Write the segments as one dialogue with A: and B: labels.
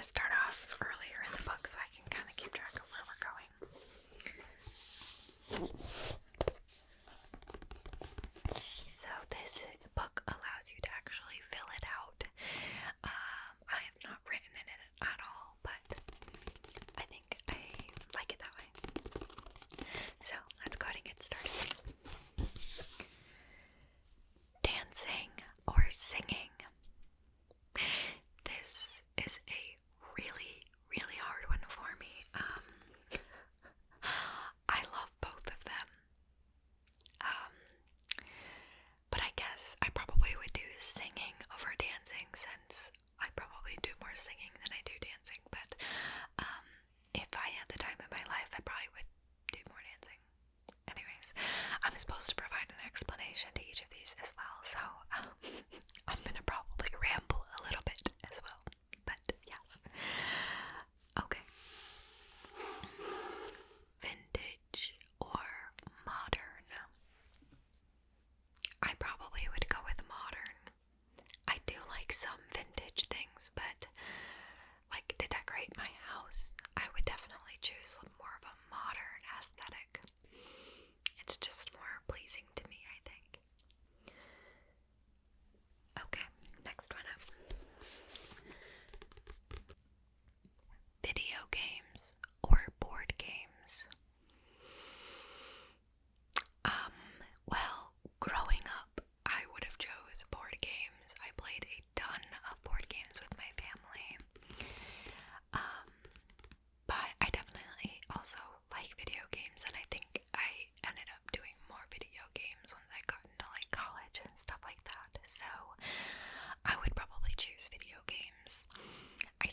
A: start off earlier in the book so I can kind of keep track of where we're going. So this book allows you to actually fill it out. I have not written in it at all, but I think I like it that way. So let's go ahead and get started. Dancing or singing. This is a really, really hard one for me. I love both of them. But I guess I probably would do singing over dancing since I probably do more singing than I do dancing. But if I had the time in my life, I probably would do more dancing. Anyways, I'm supposed to provide an explanation to each of these as well, so I'm gonna probably ramble a little bit as well, but yes. Okay. Vintage or modern? I probably would go with modern. I do like some vintage things, but like to decorate my house, I would definitely choose more of a modern aesthetic. It's just more pleasing to me, I think. Okay, next one up. Video games or board games? Well, growing up, I would have chose board games. I played a ton of board games with my family. But I definitely also like video games, and I think I ended up doing more video games once I got into like college and stuff like that. So I would probably choose video games. I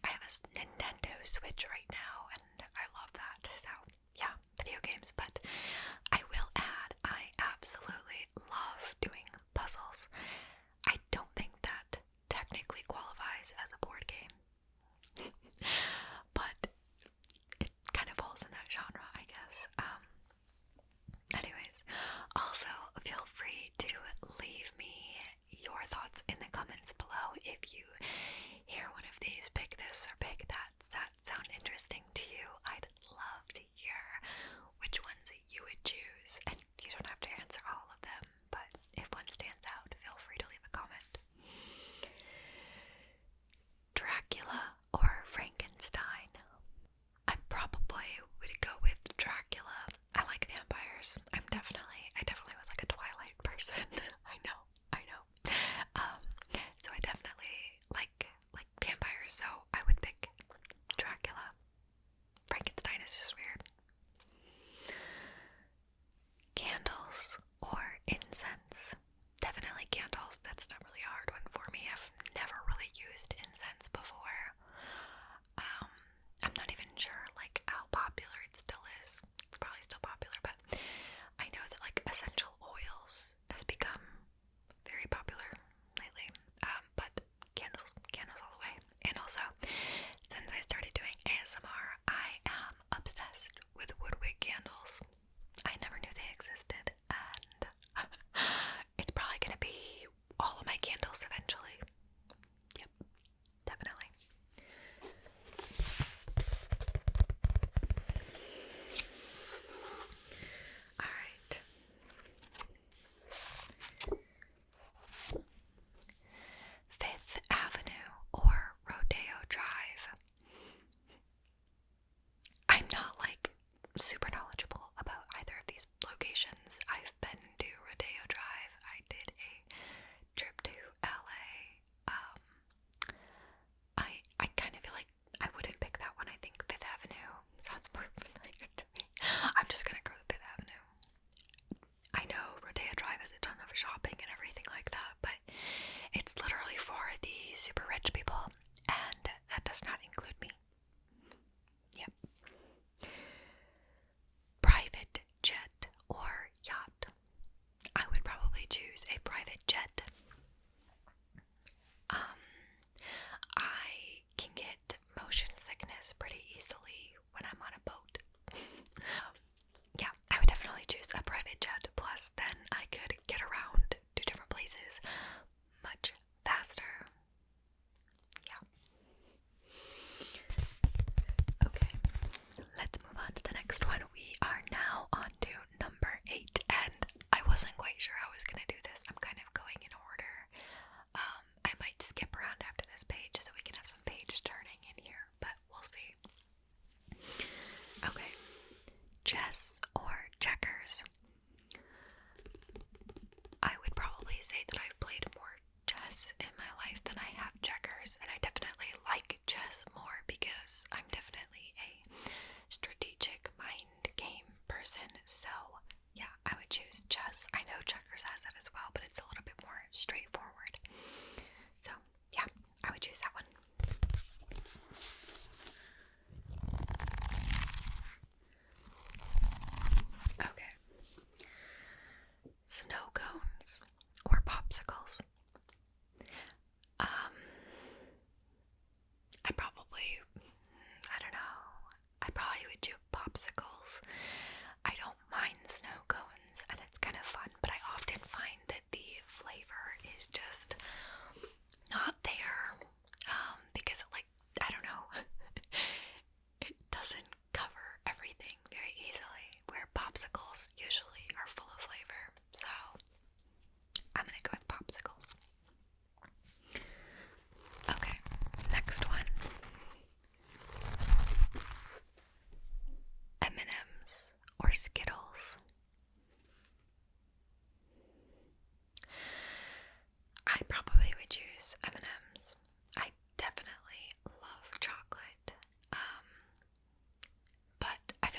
A: have a Nintendo Switch right now, and I love that. So yeah, video games. But I will add, I absolutely love doing puzzles. I don't think that technically qualifies as a board game. But it kind of falls in that genre, I guess. Anyways, also feel free to leave me your thoughts in the comments below if you hear one of these, pick this or pick that. Does that sound interesting to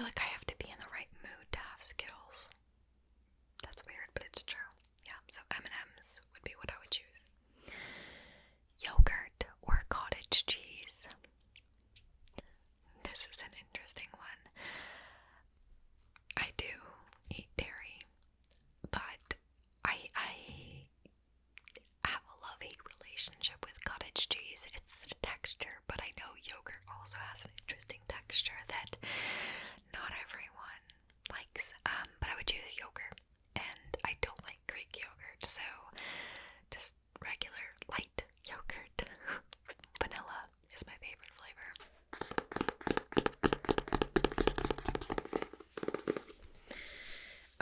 A: feel like I have to be in the right mood to have Skittles. That's weird, but it's true. Yeah, so M&M's would be what I would choose. Yogurt or cottage cheese? This is an interesting one. I do eat dairy, but I have a love-hate relationship with cottage cheese. It's the texture, but I know yogurt also has an interesting texture that not everyone likes. But I would choose yogurt, and I don't like Greek yogurt, so just regular light yogurt. Vanilla is my favorite flavor.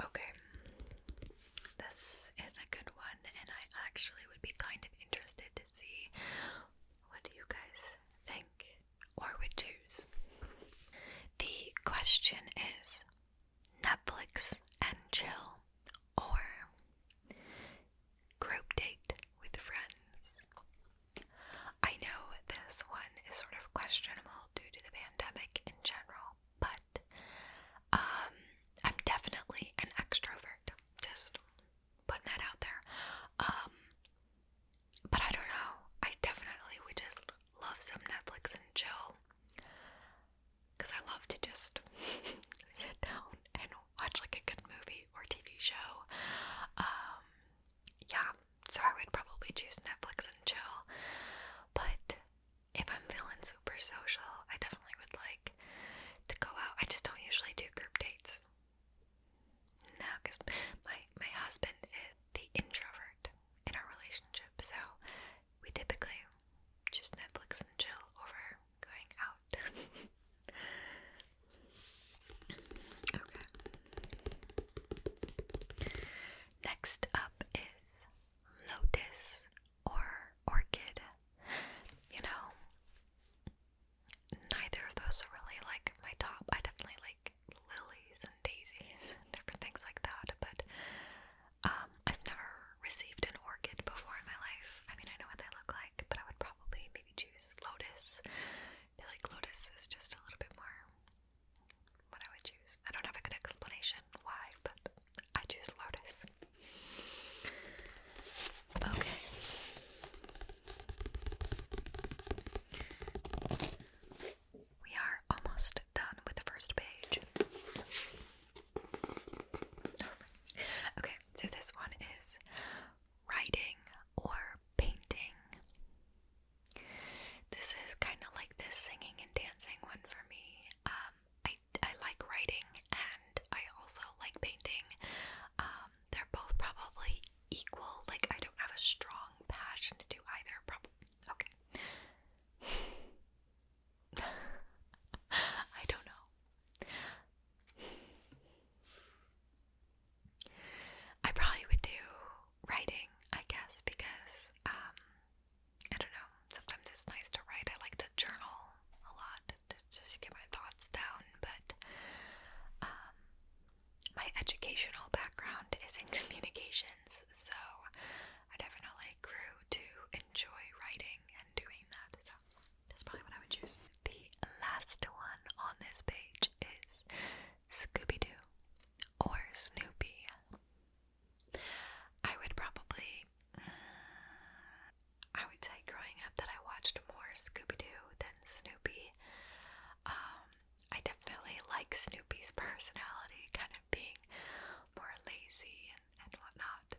A: Okay, this is a good one, and I actually would be kind of interested to see what you guys think or would choose. The question is Netflix and chill or group date with friends. I know this one is sort of questionable due to the pandemic in general, but I'm definitely an extrovert. Just putting that out there. But I don't know. I definitely would just love some Netflix and chill. Because I love to just sit down and watch like a good movie or TV show. Yeah, so I would probably choose Netflix and chill. But if I'm feeling super social, I definitely would like to go out. I just don't usually do group dates. No, because my husband is the introvert in our relationship, so we typically choose Netflix and chill over going out. Okay. Next up is Lotus or Orchid. You know, neither of those are really like my top. I definitely like lilies and daisies and different things like that, but I've never received an orchid before in my life. I mean, I know what they look like, but I would probably maybe choose Lotus. I feel like Lotus is just a little bit more what I would choose. I don't have a good explanation why, but I choose Lotus. Okay. We are almost done with the first page. Okay, so this one is writing or painting. This is kind of like this singing and dancing one for me. I like writing and I also like painting. They're both probably equal. Like, I don't have a strong passion to do either. Okay. I don't know. I probably would do writing, I guess, because, I don't know, sometimes it's nice to write. I like to journal a lot to just get my thoughts down, but, my educational background is in communications, so I definitely grew to enjoy writing and doing that, so that's probably what I would choose. The last one on this page is Scooby-Doo or Snoopy. I would probably, I would say growing up that I watched more Scooby-Doo than Snoopy. I definitely like Snoopy's personality, kind of being more lazy and whatnot.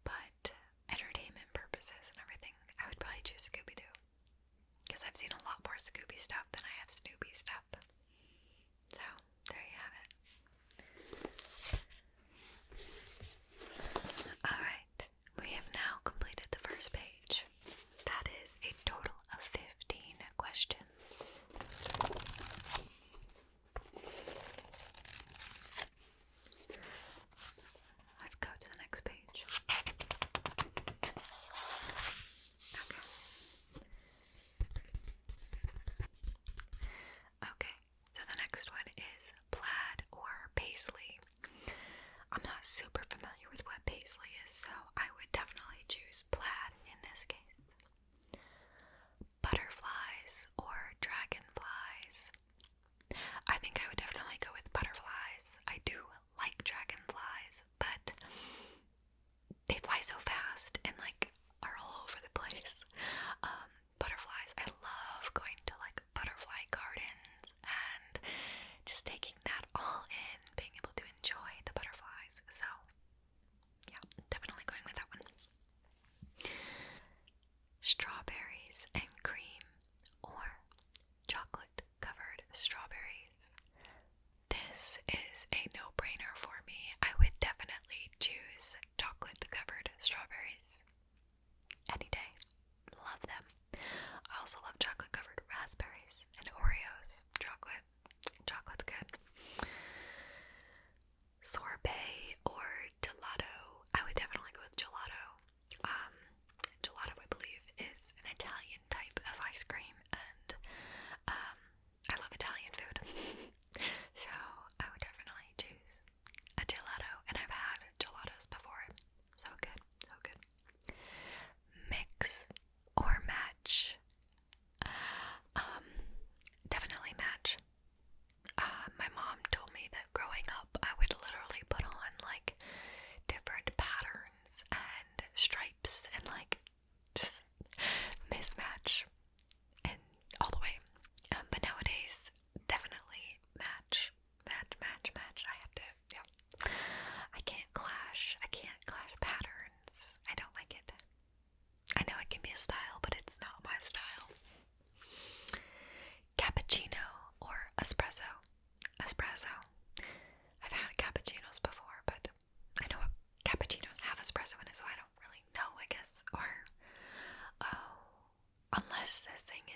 A: But entertainment purposes and everything, I would probably choose Scooby-Doo. Because I've seen a lot more Scooby stuff than I have Snoopy stuff. So, there you have it. Alright, we have now completed the first page. That is a total of 15 questions. Let's go to the next page. Okay, so the next one is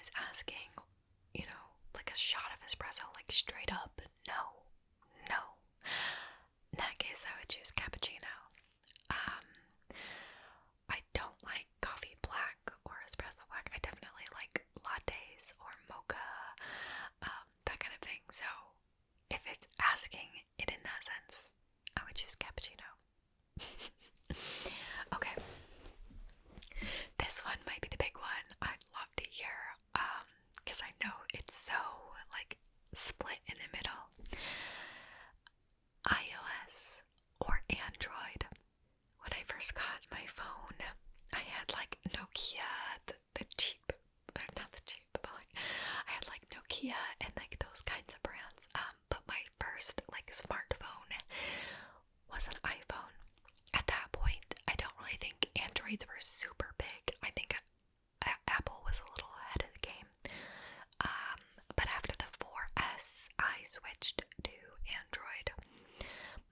A: is asking, you know, like a shot of espresso, like straight up, no. In that case, I would choose cappuccino. I don't like coffee black or espresso black. I definitely like lattes or mocha, that kind of thing. So if it's asking it in that sense, I would choose cappuccino. Okay. This one might be the big one. I'd love to hear, because I know it's so, like, split in the middle. iOS or Android? When I first got my phone, I had, like, Nokia, the cheap, not the cheap, but, like, I had, like, Nokia and, like, those kinds of brands, but my first, like, smartphone was an iPhone. At that point, I don't really think Androids were super big. I think Apple was a little ahead of the game. But after the 4S, I switched to Android.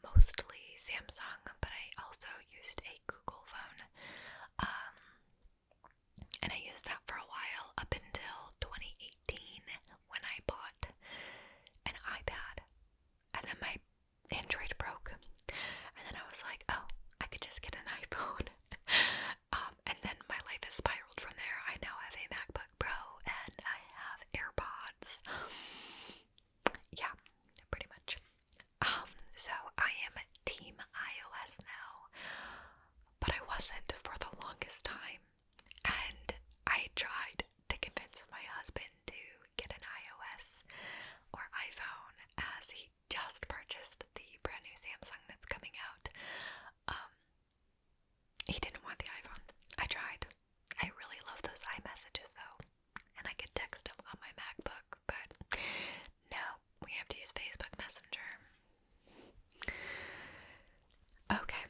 A: Mostly Samsung, but I also used a Google phone. And I used that for a while up until 2018 when I bought an iPad. And then my Android broke. And then I was like, oh, I could just get an iPhone. And then my life has spiraled from there. I now have a MacBook Pro and I have AirPods. Yeah, pretty much. So I am team iOS now, but I wasn't for the longest time. And I tried to convince my husband to get an iOS or iPhone as he just purchased the brand new Samsung that's coming out. He didn't want the iPhone. I tried. I really love those iMessages though, and I could text him on my MacBook, but no, we have to use Facebook Messenger. Okay.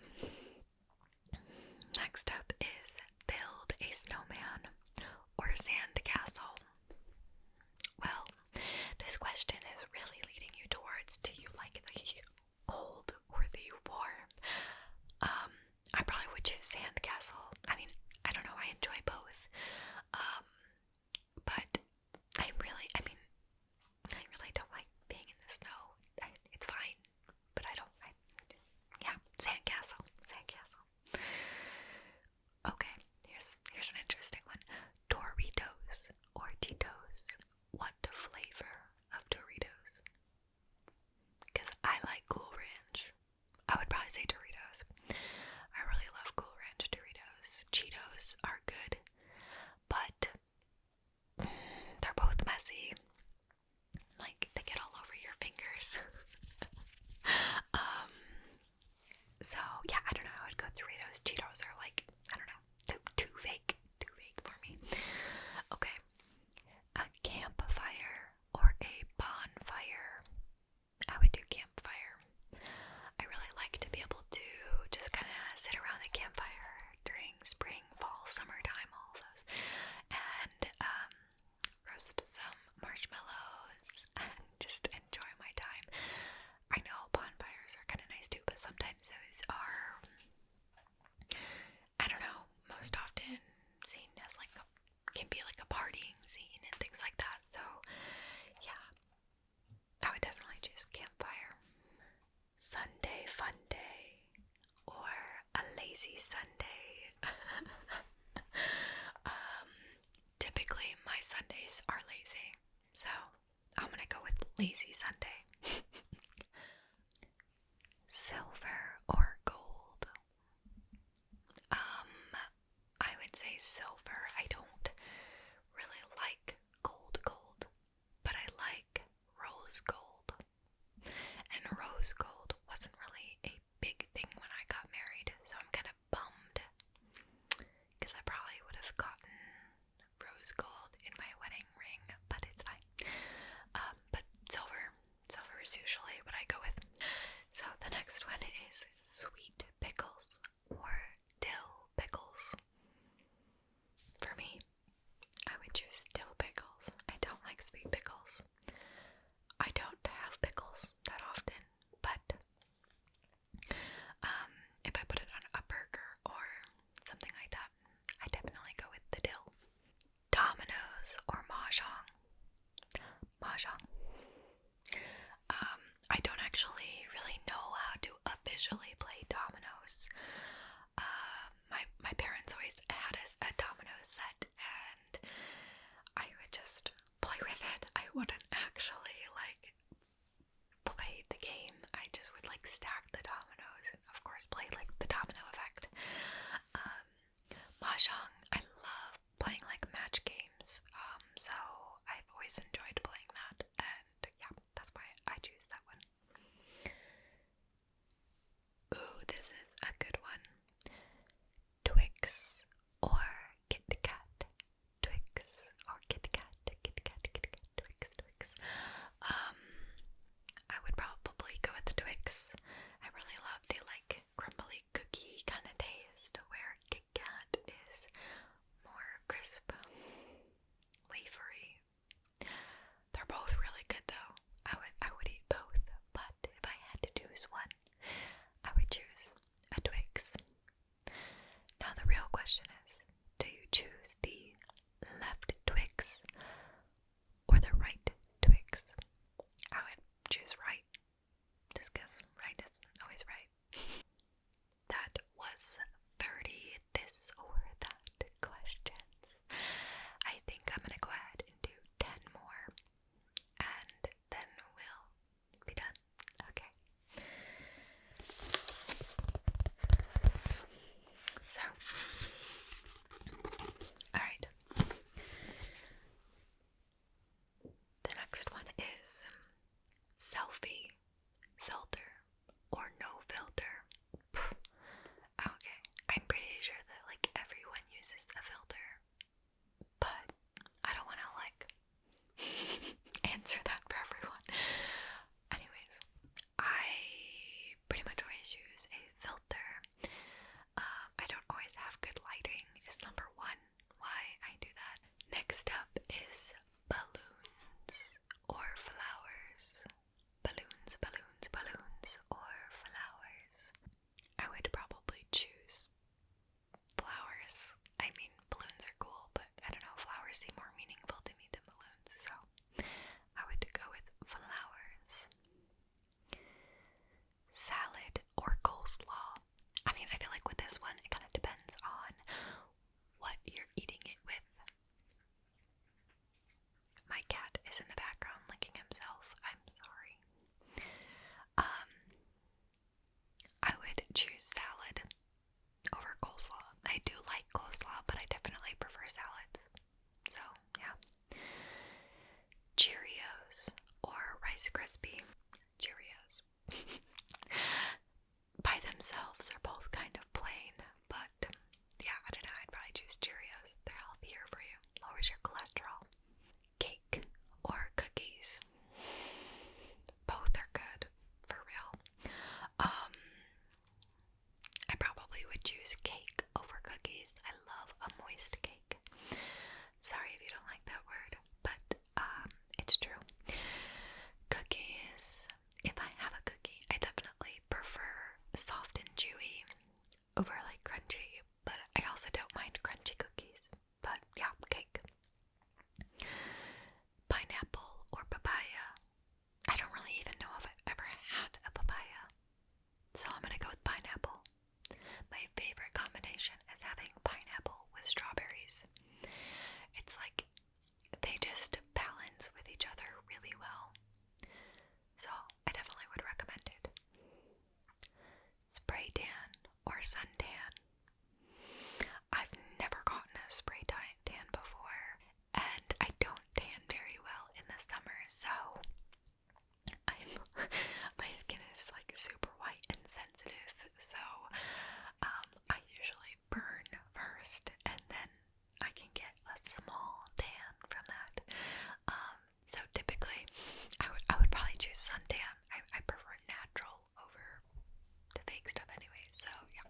A: Next up is build a snowman or sand castle. Well, this question is really leading you towards, do you like the cold or the warm? I probably would choose sandcastle. I mean, I don't know, I enjoy both. But I really don't like being in the snow. It's fine, but sandcastle. Okay, here's an interesting one. Doritos or Cheetos? What flavor of Doritos? Because I like Cool Ranch. I would probably say Doritos. I really love Cool Ranch Doritos. Cheetos are good, but they're both messy. Like, they get all over your fingers. So, yeah, I don't know. I would go Doritos. Cheetos are like, I don't know, too fake for me. Okay. A campfire or a bonfire? I would do campfire. I really like to be able to just kind of sit around a campfire during spring, fall, summertime, all of those, and roast some marshmallows and just enjoy my time. I know bonfires are kind of nice too, but sometimes those are, I don't know, most often seen as like can be like a partying scene and things like that. So yeah, I would definitely choose campfire. Sunday fun day or a lazy Sunday? Typically my Sundays are lazy, so I'm gonna go with lazy Sunday. Silver or gold? I would say silver. I don't really like gold, but I like rose gold. And rose gold wasn't really a big thing when I got married, so I'm kind of bummed because I probably would have gotten rose gold in my wedding ring, but it's fine. But silver is usually what I go with. So the next one is sweet pickles or dill pickles. wouldn't actually like play the game. I just would like stack the dominoes and of course play like the domino effect. Mahjong, I love playing like match games. So I've always enjoyed playing that, and yeah, that's why I choose that one. Ooh, this is a good one. Twix or Kit Kat. Twix or Kit Kat. Kit Kat, Kit Kat, Twix, Twix. I would probably go with the Twix. I really love the like crumbly cookie kind of taste, where Kit Kat is more crisp, wafery. They're both really good though. I would eat both, but if I had to choose one, I would choose a Twix. Now the real question is, do you choose the left Twix or the right Twix? I would choose right, just because right is always right. That was 30 this or that questions. I think I'm gonna go ahead and do 10 more, and then we'll be done. Okay. So, alright. The next one is selfie, filter, or no filter. Okay, I'm pretty sure that like everyone uses a filter, but I don't want to like answer that for everyone. Anyways, I pretty much always use a filter. I don't always have good lighting is number one why I do that. Next up is balloons or flowers. Balloons, balloons, balloons or flowers. I would probably choose flowers. I mean, balloons are cool, but I don't know, flowers seem more meaningful to me than balloons, so I would go with flowers. Salad or coleslaw. I mean, I feel like with this one, it kind of depends on what you're eating it with. My cat is in the background licking himself. I'm sorry. I would choose salad over coleslaw. I do like coleslaw, but I definitely prefer salads. So, yeah. Cheerios or Rice Krispie. Cheerios. By themselves, they're both kind of plain, but yeah, I don't know, I'd probably choose Cheerios. They're healthier for you, lowers your cholesterol. Cake or cookies. Both are good, for real. I probably would choose cake over cookies. I love a moist cake. Sorry if you don't like that word, but it's true. Cookies. If I have a cookie, I definitely prefer soft and chewy over like crunchy, but I also don't mind crunchy cookies. But yeah, cake. Pineapple or papaya. I don't really even know if I've ever had a papaya, so I'm gonna go with pineapple. My favorite combination is having pineapple with strawberries. It's like they just balance with each other really well. So I definitely would recommend it. Spray tan or suntan. I've never gotten a spray tan before, and I don't tan very well in the summer, so my skin is like super white and sensitive, so I usually burn first, and then I can get a small tan from that. So typically, I would probably choose suntan. I prefer natural over the fake stuff anyway, so yeah.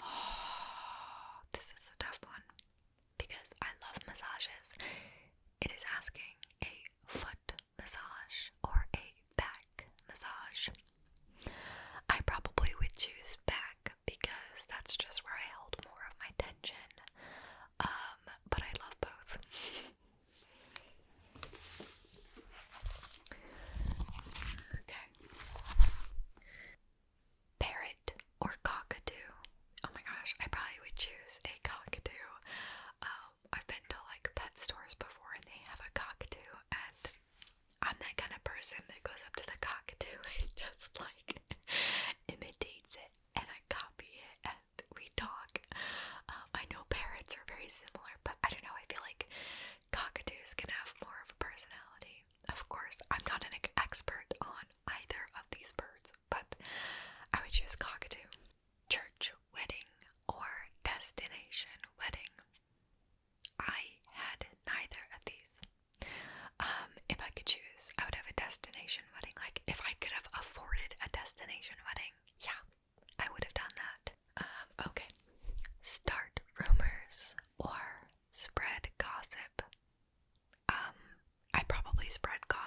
A: Oh, this is a tough one, because I love massages. It is asking a foot massage or a back massage. I probably would choose back because that's just where I hold more of my tension. But I love both. Okay. Parrot or cockadoo. Oh my gosh, I probably would choose a cockadoo. I've been to like pet stores before and they have a cockatoo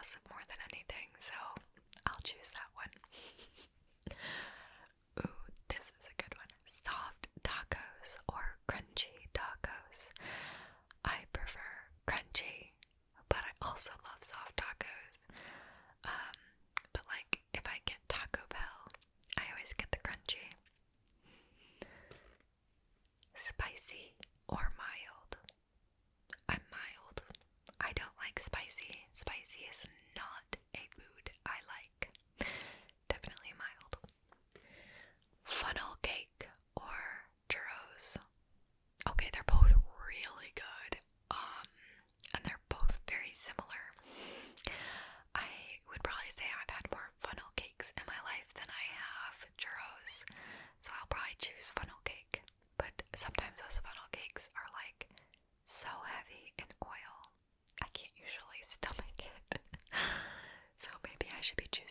A: sauce more than anything, so I'll choose that one. Ooh, this is a good one. Soft tacos or crunchy tacos. I prefer crunchy, but I also love soft tacos. But like, if I get Taco Bell, I always get the crunchy. Spicy or mild? I'm mild. I don't like spicy. Spicy is not a food I like. Definitely mild. Funnel cake or churros? Okay, they're both really good. And they're both very similar. I would probably say I've had more funnel cakes in my life than I have churros, so I'll probably choose funnel cake. But sometimes those funnel cakes are like so heavy in oil, I can't usually stomach it. So maybe I should be choosing